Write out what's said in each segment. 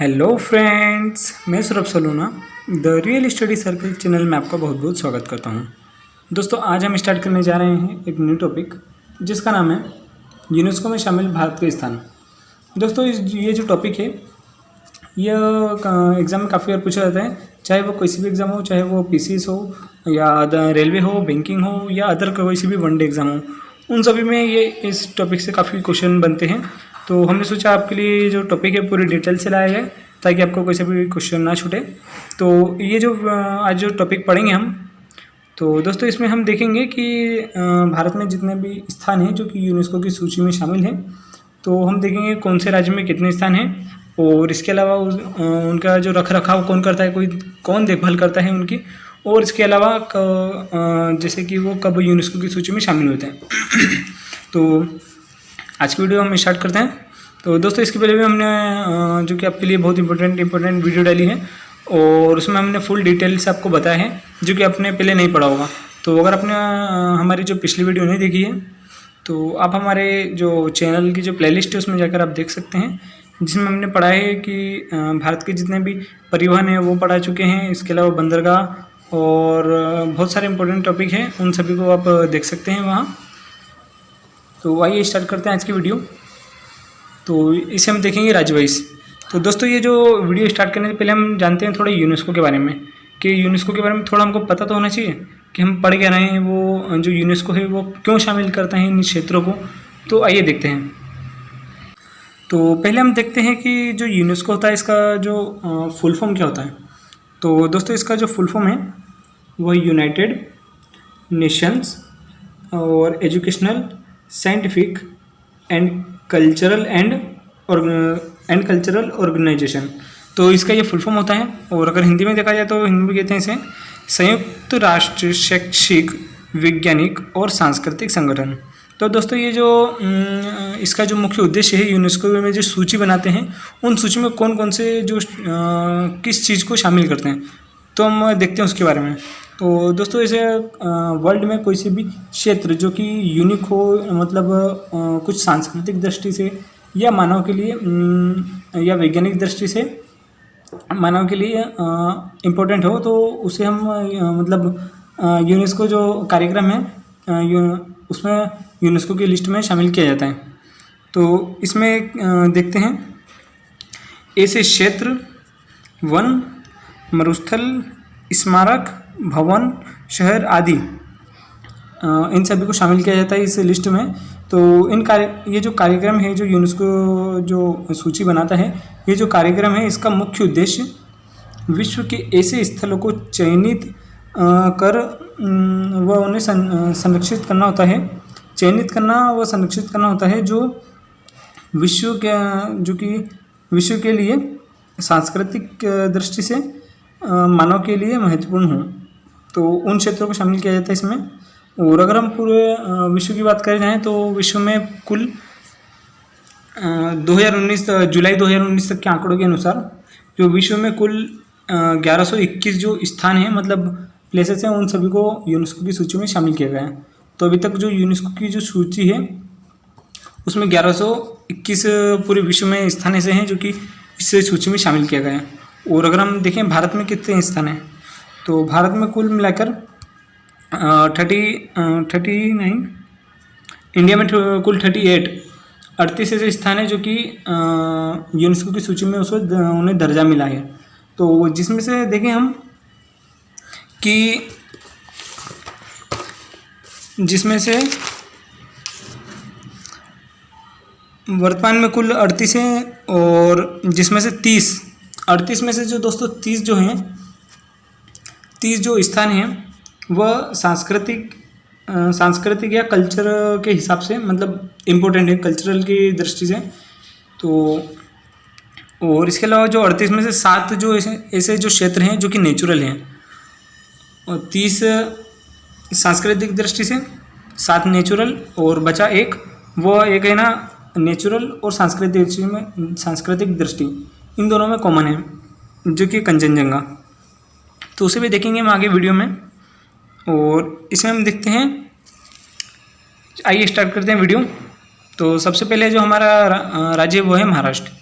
Hello friends, मैं Saurabh Saluna the real study circle channel में आपका बहुत बहुत स्वागत करता हूं। दोस्तों, आज हम स्टार्ट करने जा रहे हैं एक न्यू टॉपिक जिसका नाम है यूनेस्को में शामिल भारत के स्थान। दोस्तों, ये जो टॉपिक है यह एग्ज़ाम में काफ़ी बार पूछा जाता है, चाहे वो कोई भी एग्ज़ाम हो, चाहे वो पीसीएस हो या रेलवे हो, बैंकिंग हो या अदर कोई सी भी वनडे एग्ज़ाम हो, उन सभी में ये इस टॉपिक से काफ़ी क्वेश्चन बनते हैं। तो हमने सोचा आपके लिए जो टॉपिक है पूरी डिटेल से लाया जाए ताकि आपको कोई सा भी क्वेश्चन ना छूटे। तो ये जो आज जो टॉपिक पढ़ेंगे हम, तो दोस्तों इसमें हम देखेंगे कि भारत में जितने भी स्थान हैं जो कि यूनेस्को की सूची में शामिल हैं, तो हम देखेंगे कौन से राज्य में कितने स्थान हैं और इसके अलावा उनका जो रख रखाव कौन करता है, कौन देखभाल करता है उनकी, और इसके अलावा जैसे कि वो कब यूनेस्को की सूची में शामिल होते हैं। तो आज की वीडियो हम स्टार्ट करते हैं। तो दोस्तों, इसके पहले भी हमने जो कि आपके लिए बहुत इंपॉर्टेंट वीडियो डाली है और उसमें हमने फुल डिटेल से आपको बताया है जो कि आपने पहले नहीं पढ़ा होगा। तो अगर आपने हमारी जो पिछली वीडियो नहीं देखी है तो आप हमारे जो चैनल की जो प्लेलिस्ट है उसमें जाकर आप देख सकते हैं, जिसमें हमने पढ़ा है कि भारत के जितने भी परिवहन हैं वो पढ़ा चुके हैं। इसके अलावा बंदरगाह और बहुत सारे इंपॉर्टेंट टॉपिक हैं, उन सभी को आप देख सकते हैं वहाँ। तो आइए स्टार्ट करते हैं आज की वीडियो। तो इसे हम देखेंगे राज्य वाइज। तो दोस्तों, ये जो वीडियो स्टार्ट करने से पहले हम जानते हैं थोड़ा यूनेस्को के बारे में, कि यूनेस्को के बारे में थोड़ा हमको पता तो होना चाहिए कि हम पढ़ क्या रहे हैं, वो जो यूनेस्को है वो क्यों शामिल करता है इन क्षेत्रों को। तो आइए देखते हैं। तो पहले हम देखते हैं कि जो यूनेस्को होता है इसका जो फुल फॉर्म क्या होता है। तो दोस्तों, इसका जो फुल फॉर्म है वो यूनाइटेड नेशंस और educational, scientific and cultural organisation. तो इसका ये फुल फॉर्म होता है। और अगर हिंदी में देखा जाए तो हिंदी में कहते हैं इसे संयुक्त राष्ट्र शैक्षिक, वैज्ञानिक और सांस्कृतिक संगठन। तो दोस्तों, ये जो इसका जो मुख्य उद्देश्य है, यूनेस्को में जो सूची बनाते हैं उन सूची में कौन कौन से जो किस चीज़ को शामिल करते हैं, तो हम देखते हैं उसके बारे में। तो दोस्तों, ऐसे वर्ल्ड में कोई से भी क्षेत्र जो कि यूनिक हो, मतलब कुछ सांस्कृतिक दृष्टि से या मानव के लिए या वैज्ञानिक दृष्टि से मानव के लिए इम्पोर्टेंट हो, तो उसे हम मतलब यूनेस्को जो कार्यक्रम है उसमें यूनेस्को की लिस्ट में शामिल किया जाता है। तो इसमें देखते हैं ऐसे क्षेत्र, वन, मरुस्थल, स्मारक, भवन, शहर आदि, इन सभी को शामिल किया जाता है इस लिस्ट में। तो ये जो कार्यक्रम है, जो यूनेस्को जो सूची बनाता है, ये जो कार्यक्रम है इसका मुख्य उद्देश्य विश्व के ऐसे स्थलों को चयनित कर व उन्हें संरक्षित करना होता है, संरक्षित करना होता है जो विश्व के लिए सांस्कृतिक दृष्टि से मानव के लिए महत्वपूर्ण हो। तो उन क्षेत्रों को शामिल किया जाता है इसमें। और अगर हम पूरे विश्व की बात करें जाएँ तो विश्व में कुल जुलाई 2019 तक के आंकड़ों के अनुसार जो विश्व में कुल 1121 जो स्थान हैं, मतलब प्लेसेस हैं, उन सभी को यूनेस्को की सूची में शामिल किया गया है। तो अभी तक जो यूनेस्को की जो सूची है उसमें 1121 पूरे विश्व में स्थान ऐसे हैं जो कि इस सूची में शामिल किया गया है। और अगर हम देखें भारत में कितने स्थान हैं, तो भारत में कुल मिलाकर 39, इंडिया में कुल 38 ऐसे स्थान है जो कि यूनेस्को की सूची में उसको उन्हें दर्जा मिला है। तो जिसमें से देखें हम कि जिसमें से वर्तमान में कुल 38 हैं और जिसमें से 38 में से जो दोस्तों 30 जो हैं, 30 जो स्थान हैं वह सांस्कृतिक या कल्चर के हिसाब से मतलब इम्पोर्टेंट है, कल्चरल की दृष्टि से। तो और इसके अलावा जो 38 में से 7 जो ऐसे जो क्षेत्र हैं जो कि नेचुरल हैं, और 30 सांस्कृतिक दृष्टि से, 7 नेचुरल, और बचा एक, वो एक है ना नेचुरल और सांस्कृतिक दृष्टि इन दोनों में कॉमन है जो कि कंचनजंगा। तो उसे भी देखेंगे हम आगे वीडियो में। और इसमें हम देखते हैं, आइए स्टार्ट करते हैं वीडियो। तो सबसे पहले जो हमारा राज्य वो है महाराष्ट्र।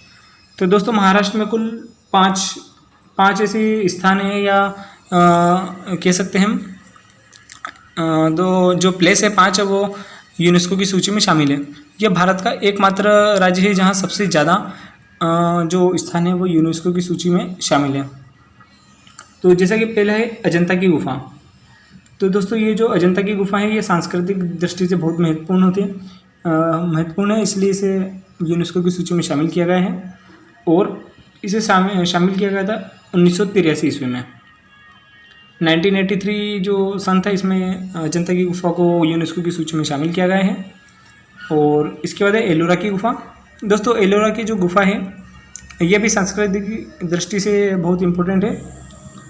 तो दोस्तों महाराष्ट्र में कुल पाँच ऐसे स्थान हैं या कह सकते हैं हम दो जो प्लेस है 5 है वो यूनेस्को की सूची में शामिल है। यह भारत का एकमात्र राज्य है जहाँ सबसे ज़्यादा जो स्थान है वो यूनेस्को की सूची में शामिल है। तो जैसा कि पहला है अजंता की गुफा। तो दोस्तों ये जो अजंता की गुफा है ये सांस्कृतिक दृष्टि से बहुत महत्वपूर्ण होती है, महत्वपूर्ण है, इसलिए इसे यूनेस्को की सूची में शामिल किया गया है। और इसे शामिल किया गया था 1983 ईस्वी में। 1983 जो सन था इसमें अजंता की गुफा को यूनेस्को की सूची में शामिल किया गया है। और इसके बाद है एलोरा की गुफा। दोस्तों एलोरा की जो गुफा है यह भी सांस्कृतिक दृष्टि से बहुत इम्पोर्टेंट है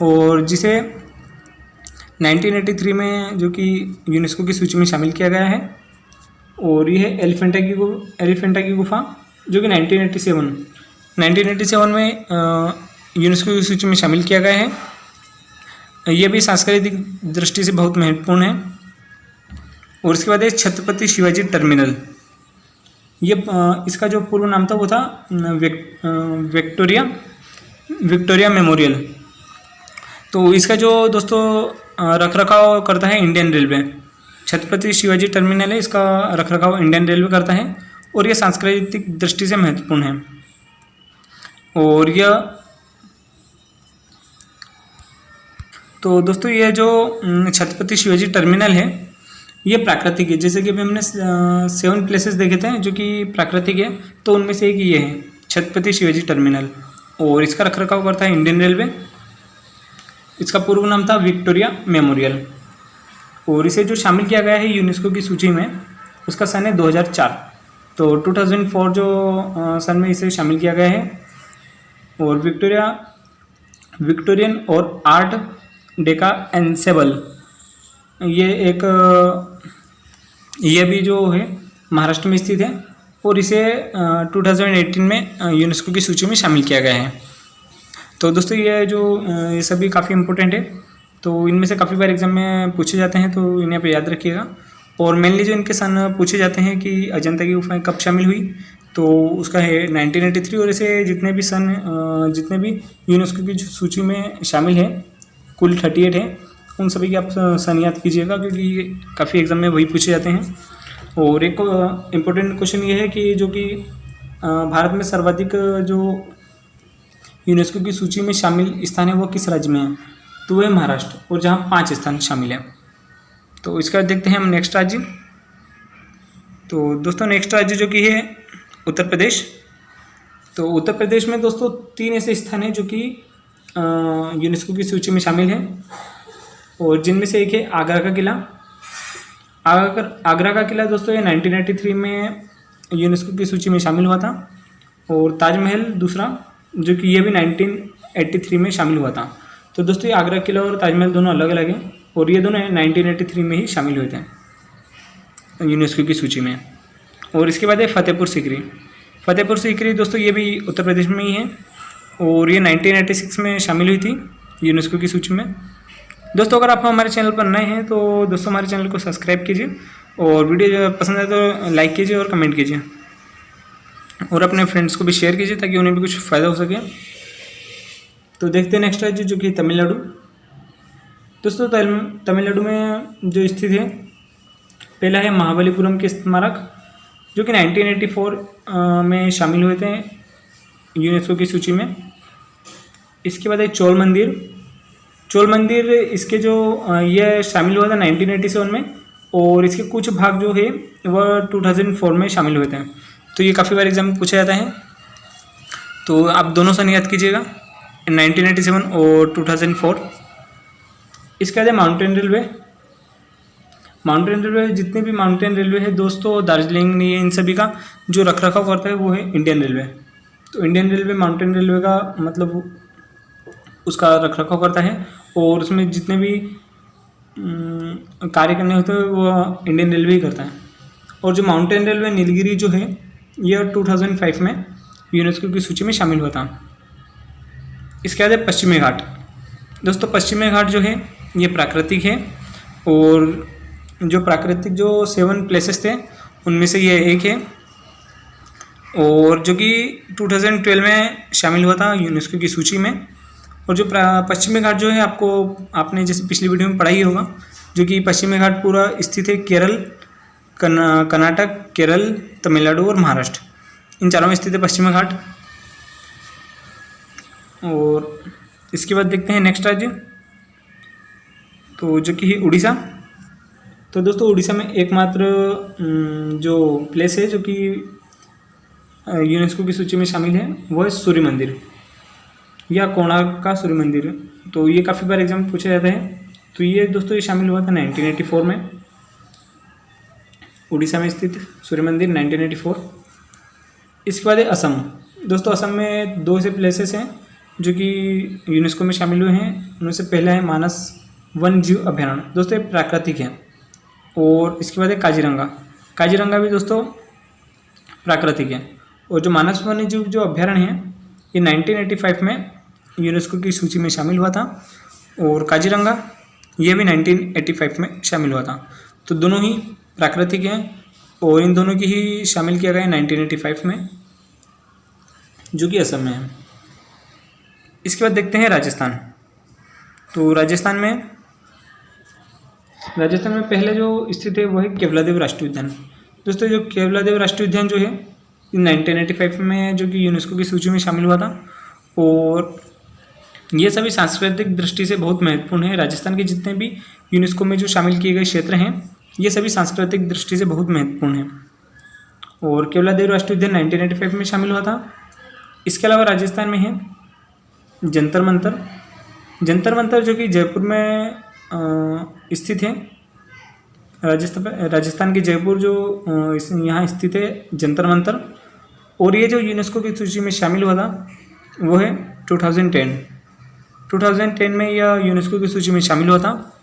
और जिसे 1983 में जो कि यूनेस्को की सूची में शामिल किया गया है। और यह है एलिफेंटा की गुफा जो कि 1987 में यूनेस्को की सूची में शामिल किया गया है। यह भी सांस्कृतिक दृष्टि से बहुत महत्वपूर्ण है। और इसके बाद है छत्रपति शिवाजी टर्मिनल। ये इसका जो पूर्व नाम था वो था विक्टोरिया मेमोरियल। तो इसका जो दोस्तों रखरखाव करता है Indian railway. Chhatrapati Shivaji terminal है, इसका रखरखाव इंडियन रेलवे करता है और यह सांस्कृतिक दृष्टि से महत्वपूर्ण है। और यह तो दोस्तों ये जो छत्रपति शिवाजी टर्मिनल है ये प्राकृतिक है। जैसे कि अभी हमने 7 प्लेसेस देखे थे जो कि प्राकृतिक है, तो उनमें से एक ये है छत्रपति शिवाजी टर्मिनल। और इसका रखरखाव करता है इंडियन रेलवे। इसका पूर्व नाम था विक्टोरिया मेमोरियल। और इसे जो शामिल किया गया है यूनेस्को की सूची में उसका सन है 2004। तो 2004 जो सन में इसे शामिल किया गया है। और विक्टोरियन और आर्ट डेका एंसेबल ये भी जो है महाराष्ट्र में स्थित है और इसे 2018 में यूनेस्को की सूची में शामिल किया गया है। तो दोस्तों ये सभी काफ़ी इम्पोर्टेंट है, तो इनमें से काफ़ी बार एग्जाम में पूछे जाते हैं, तो इन्हें आप याद रखिएगा। और मेनली जो इनके सन पूछे जाते हैं कि अजंता की गुफाएं कब शामिल हुई, तो उसका है 1983। और ऐसे जितने भी यूनेस्को की सूची में शामिल है कुल 38 है, उन सभी की आप सन याद कीजिएगा क्योंकि काफ़ी एग्जाम में वही पूछे जाते हैं। और एक इम्पोर्टेंट क्वेश्चन ये है कि जो कि भारत में सर्वाधिक जो यूनेस्को की सूची में शामिल स्थान है वो किस राज्य में है, तो वह है महाराष्ट्र, और जहाँ 5 स्थान शामिल हैं। तो इसका देखते हैं हम नेक्स्ट राज्य। तो दोस्तों नेक्स्ट राज्य जो कि है उत्तर प्रदेश। तो उत्तर प्रदेश में दोस्तों 3 ऐसे स्थान हैं जो कि यूनेस्को की सूची में शामिल हैं, और जिनमें से एक है आगरा का किला। आगरा का किला दोस्तों ये 1993 में यूनेस्को की सूची में शामिल हुआ था। और ताजमहल दूसरा जो कि ये भी 1983 में शामिल हुआ था। तो दोस्तों ये आगरा किला और ताजमहल दोनों अलग अलग हैं और ये दोनों 1983 में ही शामिल हुए थे यूनेस्को की सूची में। और इसके बाद है फतेहपुर सीकरी दोस्तों ये भी उत्तर प्रदेश में ही है और ये 1986 में शामिल हुई थी यूनेस्को की सूची में। दोस्तों अगर आप हमारे चैनल पर नए हैं तो दोस्तों हमारे चैनल को सब्सक्राइब कीजिए और वीडियो पसंद आए तो लाइक कीजिए और कमेंट कीजिए और अपने फ्रेंड्स को भी शेयर कीजिए ताकि उन्हें भी कुछ फ़ायदा हो सके। तो देखते हैं नेक्स्ट राज्य जो कि तमिलनाडु। दोस्तों तमिलनाडु में जो स्थित है पहला है महाबलीपुरम के स्मारक जो कि 1984 में शामिल हुए थे यूनेस्को की सूची में। इसके बाद है चोल मंदिर इसके जो यह शामिल हुआ था 1987 में और इसके कुछ भाग जो है वह 2004 में शामिल हुए थे। तो ये काफ़ी बार एग्जाम में पूछा जाता है, तो आप दोनों सन याद कीजिएगा 1987 और 2004। इसके बाद है माउंटेन रेलवे जितने भी माउंटेन रेलवे है दोस्तों दार्जिलिंग ये इन सभी का जो रखरखाव करता है वो है इंडियन रेलवे। तो इंडियन रेलवे माउंटेन रेलवे का मतलब उसका रखरखाव करता है और उसमें जितने भी कार्य करने होते हैं वो इंडियन रेलवे ही करता है। और जो माउंटेन रेलवे नीलगिरी जो है यह 2005 में यूनेस्को की सूची में शामिल हुआ था। इसके बाद है पश्चिमी घाट। दोस्तों पश्चिमी घाट जो है ये प्राकृतिक है और जो प्राकृतिक जो 7 प्लेसेस थे उनमें से ये एक है। और जो कि 2012 में शामिल हुआ था यूनेस्को की सूची में। और जो पश्चिमी घाट जो है आपने जैसे पिछली वीडियो में पढ़ा ही होगा, जो कि पश्चिमी घाट पूरा स्थित है केरल, कर्नाटक, केरल, तमिलनाडु और महाराष्ट्र, इन चारों में स्थित है पश्चिमी घाट। और इसके बाद देखते हैं नेक्स्ट राज्य, तो जो कि है उड़ीसा। तो दोस्तों उड़ीसा में एकमात्र जो प्लेस है जो कि यूनेस्को की सूची में शामिल है वो है सूर्य मंदिर या कोणार्क का सूर्य मंदिर। तो ये काफ़ी बार एग्जाम में पूछा जाता है। तो ये दोस्तों ये शामिल हुआ था 1984 में, उड़ीसा में स्थित सूर्य मंदिर 1984। इसके बाद है असम। दोस्तों असम में 2 ऐसे प्लेसेस हैं जो कि यूनेस्को में शामिल हुए हैं। उनमें से पहला है मानस वन जीव अभयारण्य, दोस्तों ये प्राकृतिक है। और इसके बाद है काजीरंगा। काजीरंगा भी दोस्तों प्राकृतिक है। और जो मानस वन्य जीव जो अभयारण्य है ये 1985 में यूनेस्को की सूची में शामिल हुआ था। और काजीरंगा ये भी 1985 में शामिल हुआ था। तो दोनों ही प्राकृतिक हैं और इन दोनों की ही शामिल किया गया है 1985 में, जो कि असम में है। इसके बाद देखते हैं राजस्थान। तो राजस्थान में पहले जो स्थित है वो है केवलादेव राष्ट्रीय उद्यान। दोस्तों जो केवलादेव राष्ट्रीय उद्यान जो है 1985 में जो कि यूनेस्को की सूची में शामिल हुआ था। और ये सभी सांस्कृतिक दृष्टि से बहुत महत्वपूर्ण है। राजस्थान के जितने भी यूनेस्को में जो शामिल किए गए क्षेत्र हैं ये सभी सांस्कृतिक दृष्टि से बहुत महत्वपूर्ण हैं। और केवलादेव राष्ट्रीय उद्यान 1985 में शामिल हुआ था। इसके अलावा राजस्थान में है जंतर मंतर। जंतर मंतर जो कि जयपुर में स्थित है। राजस्थान के जयपुर जो यहाँ स्थित है जंतर मंतर। और ये जो यूनेस्को की सूची में शामिल हुआ था वो है 2010 में यह यूनेस्को की सूची में शामिल हुआ था।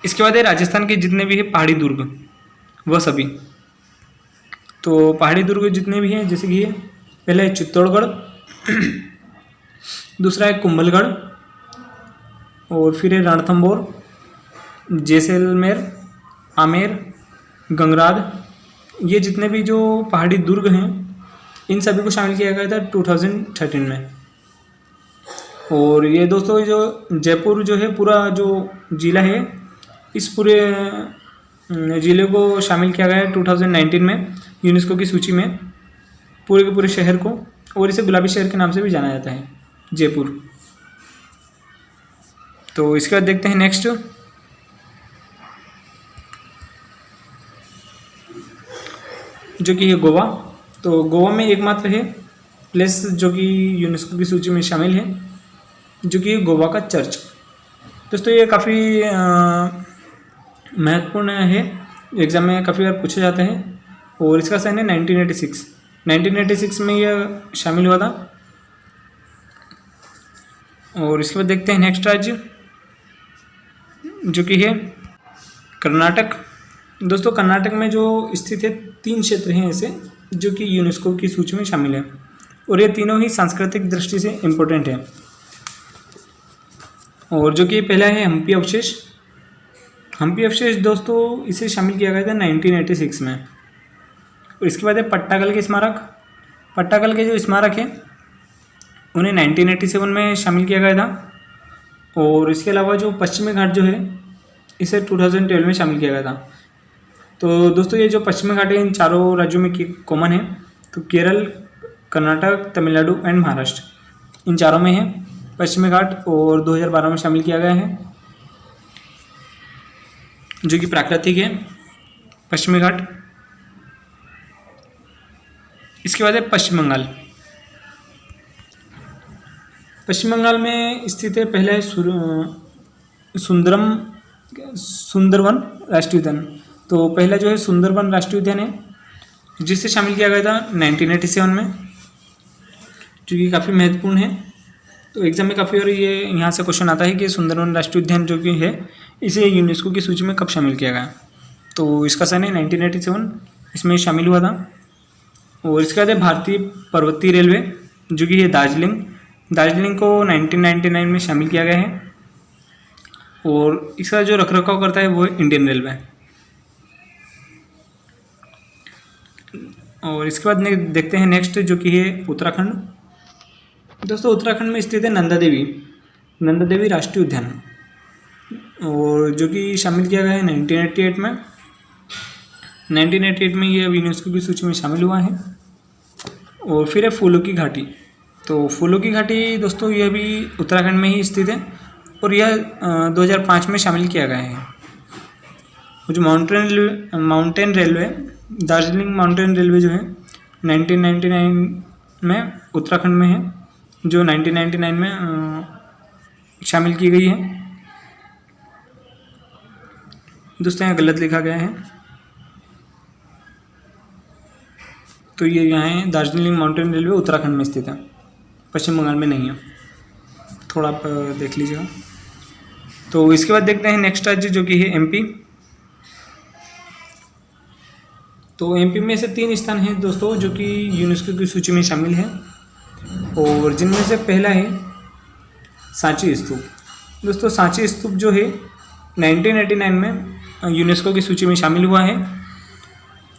इसके बाद है राजस्थान के जितने भी है पहाड़ी दुर्ग वह सभी। तो पहाड़ी दुर्ग जितने भी हैं जैसे कि ये पहला है चित्तौड़गढ़, दूसरा है कुंभलगढ़, और फिर है रणथंभौर, जैसलमेर, आमेर, गंगराद। ये जितने भी जो पहाड़ी दुर्ग हैं इन सभी को शामिल किया गया था 2013 में। और ये दोस्तों जो जयपुर जो है पूरा जो ज़िला है इस पूरे ज़िले को शामिल किया गया है 2019 में यूनेस्को की सूची में, पूरे के पूरे शहर को। और इसे गुलाबी शहर के नाम से भी जाना जाता है जयपुर। तो इसके बाद देखते हैं नेक्स्ट, जो कि है गोवा। तो गोवा में एकमात्र है प्लेस जो कि यूनेस्को की सूची में शामिल है, जो कि गोवा का चर्च। दोस्तों ये काफ़ी महत्वपूर्ण है, एग्ज़ाम में काफ़ी बार पूछा जाता है। और इसका सन है 1986 में यह शामिल हुआ था। और इसके बाद देखते हैं नेक्स्ट राज्य, जो कि है कर्नाटक। दोस्तों कर्नाटक में जो स्थित है 3 क्षेत्र हैं ऐसे जो कि यूनेस्को की सूची में शामिल है। और ये तीनों ही सांस्कृतिक दृष्टि से इम्पोर्टेंट है। और जो कि पहला है हम्पी अवशेष। हम्पी अवशेष दोस्तों इसे शामिल किया गया था 1986 में। और इसके बाद है पट्टाकल के स्मारक। पट्टाकल के जो स्मारक हैं उन्हें 1987 में शामिल किया गया था। और इसके अलावा जो पश्चिमी घाट जो है इसे 2012 में शामिल किया गया था। तो दोस्तों ये जो पश्चिमी घाट है इन चारों राज्यों में कॉमन है। तो केरल, कर्नाटक, तमिलनाडु एंड महाराष्ट्र इन चारों में है पश्चिमी घाट। और 2012 में शामिल किया गया है, जो कि प्राकृतिक है पश्चिमी घाट। इसके बाद है पश्चिम बंगाल। पश्चिम बंगाल में स्थित है पहला है सुंदरवन राष्ट्रीय उद्यान। तो पहला जो है सुंदरवन राष्ट्रीय उद्यान है जिसे शामिल किया गया था 1987 में, जो कि काफ़ी महत्वपूर्ण है। तो एग्जाम में काफ़ी बार ये यहाँ से क्वेश्चन आता है कि सुंदरवन राष्ट्रीय उद्यान जो कि है इसे यूनेस्को की सूची में कब शामिल किया गया। तो इसका सन है 1987, इसमें शामिल हुआ था। और इसके बाद है भारतीय पर्वतीय रेलवे, जो कि है दार्जिलिंग को 1999 में शामिल किया गया है। और इसका जो रखरखाव करता है वो है इंडियन रेलवे। और इसके बाद देखते हैं नेक्स्ट जो कि है उत्तराखंड। दोस्तों उत्तराखंड में स्थित है नंदा देवी राष्ट्रीय उद्यान, और जो कि शामिल किया गया है 1988 में। 1988 में ये यूनेस्को की सूची में शामिल हुआ है। और फिर है फूलों की घाटी। तो फूलों की घाटी दोस्तों यह भी उत्तराखंड में ही स्थित है, और यह 2005 में शामिल किया गया है। जो mountain railway, Darjeeling mountain railway जो है 1999 में उत्तराखंड में है, जो 1999 में शामिल की गई है। दोस्तों यहाँ गलत लिखा गया है, तो ये यहाँ है दार्जिलिंग माउंटेन रेलवे उत्तराखंड में स्थित है, पश्चिम बंगाल में नहीं है, थोड़ा आप देख लीजिएगा। तो इसके बाद देखते हैं नेक्स्ट राज्य जो कि है एमपी। तो एमपी में से 3 स्थान हैं दोस्तों जो कि यूनेस्को की सूची में शामिल है, और जिनमें से पहला है सांची स्तूप। दोस्तों सांची स्तूप जो है 1989 में यूनेस्को की सूची में शामिल हुआ है।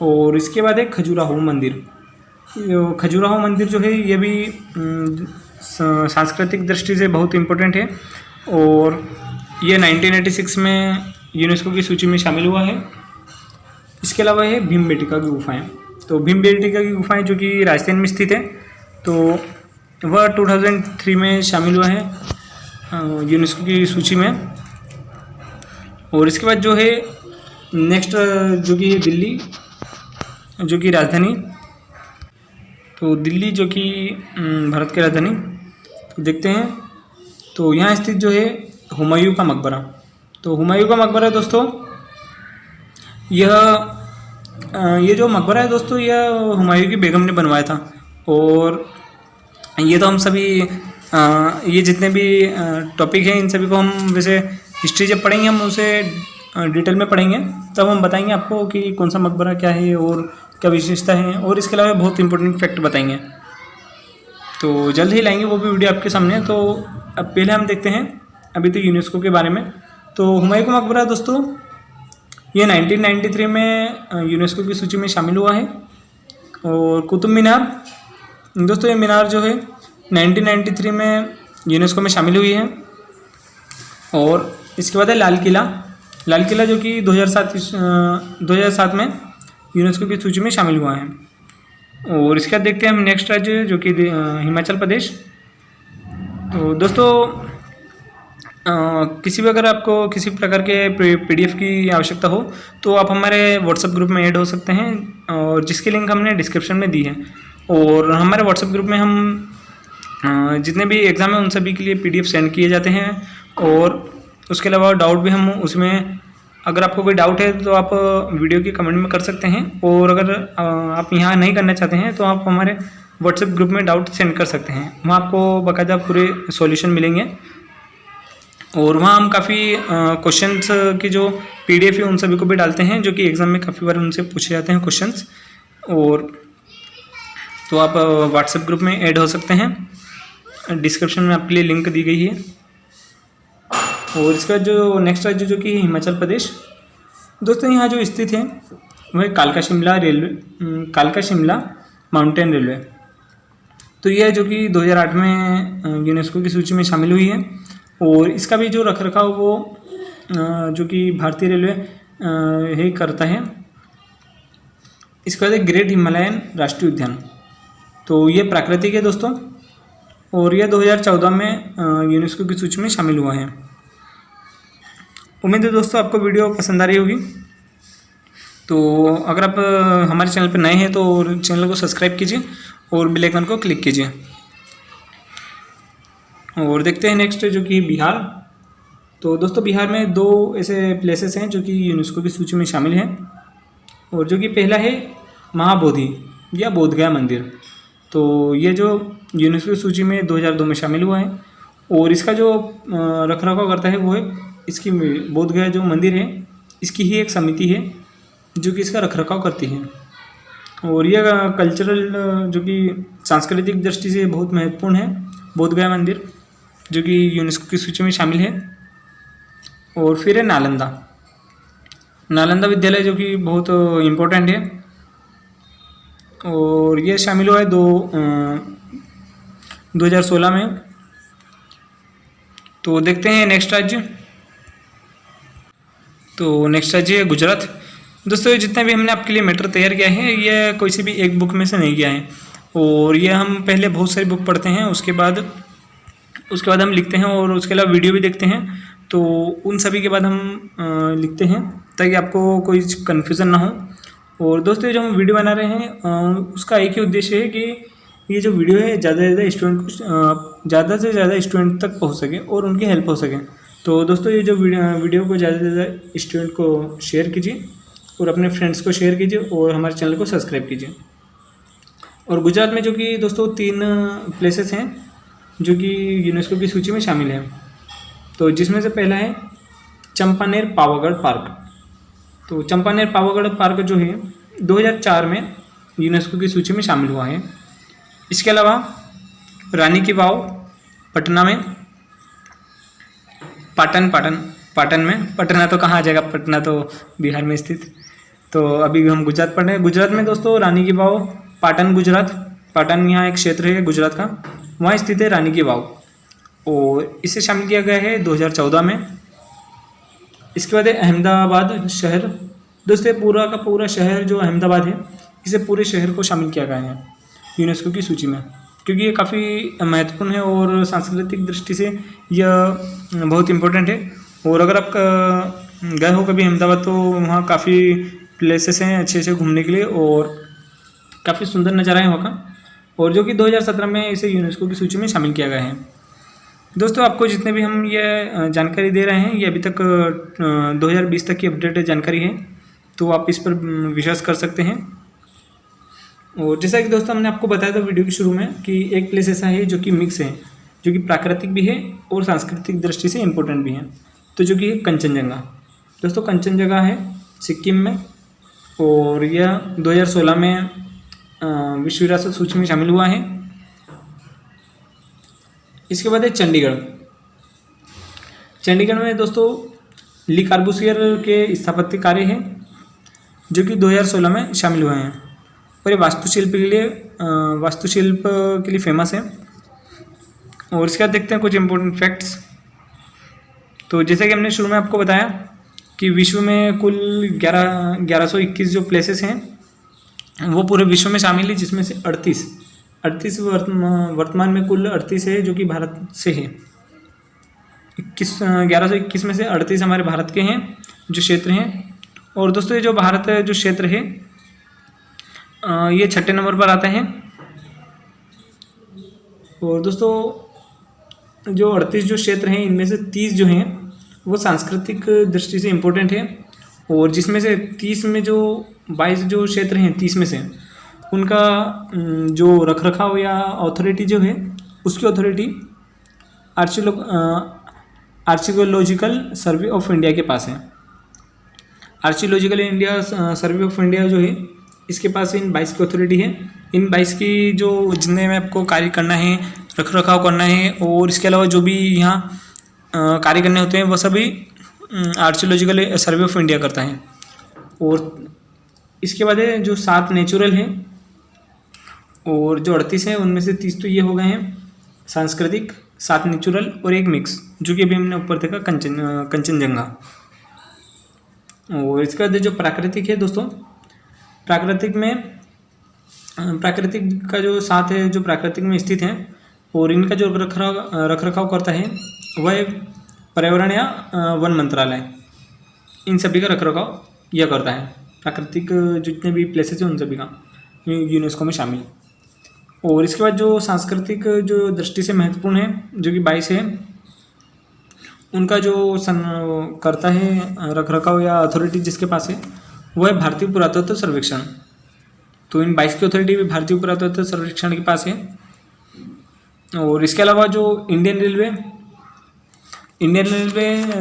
और इसके बाद है खजुराहो मंदिर। खजुराहो मंदिर जो है ये भी सांस्कृतिक दृष्टि से बहुत इम्पोर्टेंट है, और ये 1986 में यूनेस्को की सूची में शामिल हुआ है। इसके अलावा है भीमबेटका की गुफाएँ। तो भीमबेटका की गुफाएँ जो कि राजस्थान में स्थित है, तो वह 2003 में शामिल हुआ है यूनेस्को की सूची में। और इसके बाद जो है नेक्स्ट जो कि दिल्ली जो कि राजधानी। तो दिल्ली जो कि भारत की राजधानी, तो देखते हैं। तो यहाँ स्थित जो है हुमायूं का मकबरा। तो हुमायूं का मकबरा दोस्तों ये जो मकबरा है दोस्तों, यह हुमायूं की बेगम ने बनवाया था। और ये तो हम सभी ये जितने भी टॉपिक हैं इन सभी को हम वैसे हिस्ट्री जब पढ़ेंगे हम उसे डिटेल में पढ़ेंगे, तब हम बताएंगे आपको कि कौन सा मकबरा क्या है और क्या विशेषता है, और इसके अलावा बहुत इंपॉर्टेंट फैक्ट बताएंगे। तो जल्द ही लाएंगे वो भी वीडियो आपके सामने। तो अब पहले हम देखते हैं अभी तो यूनेस्को के बारे में। तो हुमायूं का मकबरा दोस्तों ये 1993 में यूनेस्को की सूची में शामिल हुआ है। और कुतुब मीनार दोस्तों, ये मीनार जो है 1993 में यूनेस्को में शामिल हुई है। और इसके बाद है लाल किला जो कि 2007 में यूनेस्को की सूची में शामिल हुआ है। और इसके बाद देखते हैं हम नेक्स्ट राज्य जो कि हिमाचल प्रदेश। तो दोस्तों किसी भी अगर आपको किसी प्रकार के PDF की आवश्यकता हो तो आप हमारे व्हाट्सएप ग्रुप में ऐड हो सकते हैं, और जिसकी लिंक हमने डिस्क्रिप्शन में दी है। और हमारे व्हाट्सएप ग्रुप में हम जितने भी एग्ज़ाम हैं उन सभी के लिए PDF सेंड किए जाते हैं। और उसके अलावा डाउट भी हम उसमें, अगर आपको कोई डाउट है तो आप वीडियो के कमेंट में कर सकते हैं, और अगर आप यहाँ नहीं करना चाहते हैं तो आप हमारे व्हाट्सएप ग्रुप में डाउट सेंड कर सकते हैं। वहाँ आपको बाकायदा पूरे सॉल्यूशन मिलेंगे, और वहाँ हम काफ़ी क्वेश्चंस की जो PDF है उन सभी को भी डालते हैं, जो कि एग्ज़ाम में काफ़ी बार उनसे पूछे जाते हैं क्वेश्चंस। और तो आप व्हाट्सएप ग्रुप में ऐड हो सकते हैं, डिस्क्रिप्शन में आपके लिए लिंक दी गई है। और इसका जो नेक्स्ट राज्य जो कि हिमाचल प्रदेश। दोस्तों यहाँ जो स्थित है वह कालका शिमला माउंटेन रेलवे। तो यह जो कि 2008 में यूनेस्को की सूची में शामिल हुई है। और इसका भी जो रखरखाव वो जो कि भारतीय रेलवे ही करता है। इसके बाद ग्रेट हिमालयन राष्ट्रीय उद्यान। तो ये प्राकृतिक है दोस्तों, और यह 2014 में यूनेस्को की सूची में शामिल हुआ है। उम्मीद है दोस्तों आपको वीडियो पसंद आ रही होगी। तो अगर आप हमारे चैनल पर नए हैं तो चैनल को सब्सक्राइब कीजिए और बेल आइकन को क्लिक कीजिए। और देखते हैं नेक्स्ट जो कि बिहार। तो दोस्तों बिहार में 2 ऐसे प्लेसेस हैं जो कि यूनेस्को की सूची में शामिल हैं, और जो कि पहला है महाबोधि या बोधगया मंदिर। तो ये जो यूनेस्को की सूची में 2002 में शामिल हुआ है, और इसका जो रखरखाव करता है वो है इसकी बोधगया जो मंदिर है इसकी ही एक समिति है जो कि इसका रखरखाव करती है। और यह कल्चरल जो कि सांस्कृतिक दृष्टि से बहुत महत्वपूर्ण है बोधगया मंदिर, जो कि यूनेस्को की सूची में शामिल है। और फिर है नालंदा विद्यालय जो कि बहुत इम्पोर्टेंट है, और ये शामिल हुआ है 2016 में। तो देखते हैं नेक्स्ट राज्य। तो नेक्स्ट राज्य है गुजरात। दोस्तों ये जितने भी हमने आपके लिए मैटर तैयार किया है ये कोई सी भी एक बुक में से नहीं किया है, और ये हम पहले बहुत सारी बुक पढ़ते हैं, उसके बाद हम लिखते हैं, और उसके अलावा वीडियो भी देखते हैं। तो उन सभी के बाद हम लिखते हैं ताकि आपको कोई कन्फ्यूज़न ना हो। और दोस्तों जो हम वीडियो बना रहे हैं उसका एक ही उद्देश्य है कि ये जो वीडियो है ज़्यादा से ज़्यादा स्टूडेंट तक पहुंच सके और उनकी हेल्प हो सके। तो दोस्तों ये जो वीडियो को ज़्यादा से ज़्यादा स्टूडेंट को शेयर कीजिए और अपने फ्रेंड्स को शेयर कीजिए और हमारे चैनल को सब्सक्राइब कीजिए। और गुजरात में जो कि दोस्तों 3 प्लेसेस हैं जो कि यूनेस्को की सूची में शामिल हैं। तो जिसमें से पहला है चंपानेर पावागढ़ पार्क। तो चंपानेर पावागढ़ पार्क जो है 2004 में यूनेस्को की सूची में शामिल हुआ है। इसके अलावा रानी की वाव पटना में, पाटन में, पटना तो कहाँ आ जाएगा, पटना तो बिहार में स्थित। तो अभी हम गुजरात पढ़ रहे हैं। गुजरात में दोस्तों रानी की वाव, पाटन गुजरात, पाटन यहाँ एक क्षेत्र है गुजरात का, वहाँ स्थित है रानी की वाव, और इसे शामिल किया गया है 2014 में। इसके बाद है अहमदाबाद शहर। दोस्तों पूरा का पूरा शहर जो अहमदाबाद है, इसे पूरे शहर को शामिल किया गया है यूनेस्को की सूची में, क्योंकि ये काफ़ी महत्वपूर्ण है और सांस्कृतिक दृष्टि से यह बहुत इम्पोर्टेंट है। और अगर आप गए हो कभी अहमदाबाद तो वहाँ काफ़ी प्लेसेस हैं अच्छे घूमने के लिए और काफ़ी सुंदर नज़ारा है वहाँ का, और जो कि 2017 में इसे यूनेस्को की सूची में शामिल किया गया है। दोस्तों आपको जितने भी हम ये जानकारी दे रहे हैं ये अभी तक 2020 तक की अपडेटेड जानकारी है, तो आप इस पर विश्वास कर सकते हैं। और जैसा कि दोस्तों हमने आपको बताया था वीडियो के शुरू में कि एक प्लेस ऐसा है जो कि मिक्स है, जो कि प्राकृतिक भी है और सांस्कृतिक दृष्टि से इम्पोर्टेंट भी है, तो जो कि कंचनजंगा। दोस्तों कंचनजंगा है सिक्किम में, और यह 2016 में विश्व विरासत सूची में शामिल हुआ है। इसके बाद है चंडीगढ़। चंडीगढ़ में दोस्तों ली कार्बूसियर के स्थापत्य कार्य हैं जो कि 2016 में शामिल हुए हैं, और ये वास्तुशिल्प के लिए फेमस है। और इसके बाद देखते हैं कुछ इंपॉर्टेंट फैक्ट्स। तो जैसे कि हमने शुरू में आपको बताया कि विश्व में कुल 1121 जो प्लेसेस हैं वो पूरे विश्व में शामिल है, जिसमें से 38 वर्तमान में कुल 38 है जो कि भारत से है। 1121 में से 38 हमारे भारत के हैं जो क्षेत्र हैं। और दोस्तों ये जो भारत जो क्षेत्र है ये 6ठे नंबर पर आता है। और दोस्तों जो 38 जो क्षेत्र हैं इनमें से 30 जो हैं वो सांस्कृतिक दृष्टि से इम्पोर्टेंट है, और जिसमें से 30 में जो 22 जो क्षेत्र हैं 30 में से उनका जो रखरखाव या अथॉरिटी जो है उसकी authority archaeological survey of India के पास है। Archaeological India survey of India जो है इसके पास इन 22 की अथॉरिटी है। इन 22 की जो जितने में आपको कार्य करना है, रखरखाव करना है, और इसके अलावा जो भी यहाँ कार्य करने होते हैं वो सभी आर्कियोलॉजिकल सर्वे ऑफ इंडिया करता है। और इसके बाद है जो 7 नेचुरल हैं, और जो 38 हैं उनमें से 30 तो ये हो गए हैं सांस्कृतिक, 7 नेचुरल और 1 मिक्स, जो कि अभी हमने ऊपर देखा कंचनजंगा। और इसके बाद जो प्राकृतिक है दोस्तों, प्राकृतिक का जो 7 है जो प्राकृतिक में स्थित हैं, और इनका जो रखरखाव करता है वह पर्यावरण या वन मंत्रालय, इन सभी का रखरखाव यह करता है। प्राकृतिक जितने भी प्लेसेस हैं उन सभी का यूनेस्को में शामिल। और इसके बाद जो सांस्कृतिक जो दृष्टि से महत्वपूर्ण है जो कि 22 है, उनका जो करता है रखरखाव या अथॉरिटी जिसके पास है वह है भारतीय पुरातत्व सर्वेक्षण। तो इन 22 की अथॉरिटी भी भारतीय पुरातत्व सर्वेक्षण के पास है। और इसके अलावा जो इंडियन रेलवे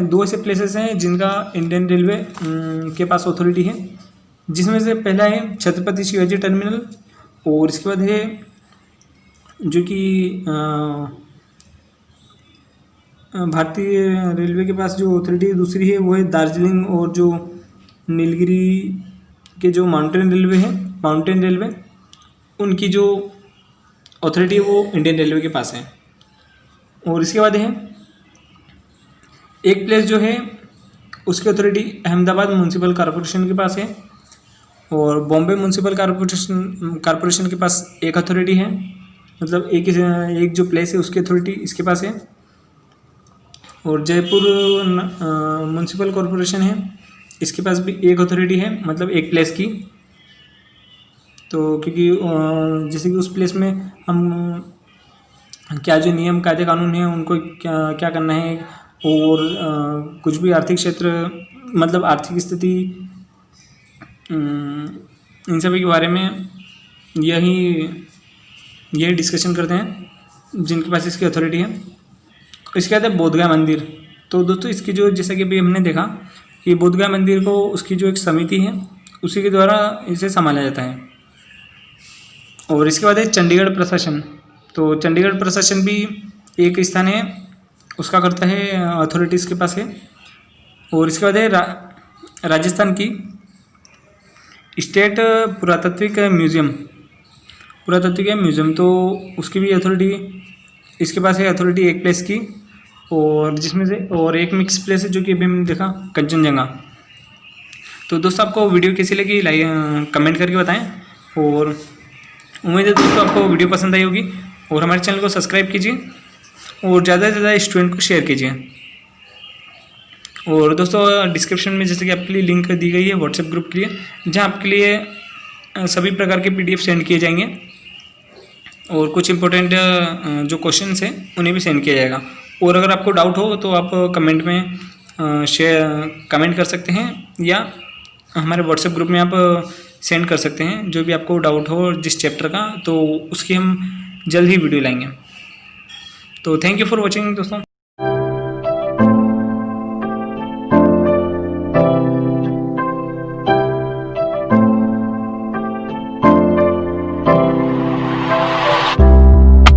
2 ऐसे प्लेसेस हैं जिनका इंडियन रेलवे के पास अथॉरिटी है, जिसमें से पहला है छत्रपति शिवाजी टर्मिनल, और इसके बाद है जो कि भारतीय रेलवे के पास जो अथॉरिटी दूसरी है वो है दार्जिलिंग और जो नीलगिरी के जो माउंटेन रेलवे है, उनकी जो अथॉरिटी है वो इंडियन रेलवे के पास है। और इसके बाद है एक प्लेस जो है उसकी अथॉरिटी अहमदाबाद म्यूनसिपल कॉरपोरेशन के पास है, और बॉम्बे म्यूनसिपल कॉरपोरेशन के पास एक अथॉरिटी है, मतलब एक जो प्लेस है उसकी अथॉरिटी इसके पास है। और जयपुर म्यूनसिपल कॉरपोरेशन है, इसके पास भी एक अथॉरिटी है, मतलब एक प्लेस की। तो क्योंकि जैसे कि उस प्लेस में हम क्या जो नियम कायदे कानून है उनको क्या करना है, और कुछ भी आर्थिक क्षेत्र मतलब आर्थिक स्थिति इन सभी के बारे में यही डिस्कशन करते हैं जिनके पास इसकी अथॉरिटी है। इसके बाद है बोधगया मंदिर। तो दोस्तों इसकी जो जैसा कि अभी हमने देखा कि बोधगया मंदिर को उसकी जो एक समिति है उसी के द्वारा इसे संभाला जाता है। और इसके बाद है चंडीगढ़ प्रशासन। तो चंडीगढ़ प्रशासन भी एक स्थान है, उसका करता है अथॉरिटीज़ के पास है। और इसके बाद है राजस्थान की स्टेट पुरातात्विक म्यूज़ियम, तो उसकी भी अथॉरिटी इसके पास है, अथॉरिटी एक प्लेस की, और जिसमें से और एक मिक्स प्लेस है जो कि अभी हमने देखा कंचनजंगा। तो दोस्तों आपको वीडियो कैसी लगी कमेंट करके बताएं, और उम्मीद है दोस्तों आपको वीडियो पसंद आई होगी। और हमारे चैनल को सब्सक्राइब कीजिए और ज़्यादा से ज़्यादा स्टूडेंट को शेयर कीजिए। और दोस्तों डिस्क्रिप्शन में जैसे कि आपके लिए लिंक दी गई है व्हाट्सएप ग्रुप के लिए, जहां आपके लिए सभी प्रकार के PDF सेंड किए जाएंगे, और कुछ इंपॉर्टेंट जो क्वेश्चंस हैं उन्हें भी सेंड किया जाएगा। और अगर आपको डाउट हो तो आप कमेंट में कमेंट कर सकते हैं, या हमारे व्हाट्सएप ग्रुप में आप सेंड कर सकते हैं जो भी आपको डाउट हो जिस चैप्टर का, तो उसकी हम जल्द ही वीडियो लाएंगे। तो थैंक यू फॉर वॉचिंग दोस्तों।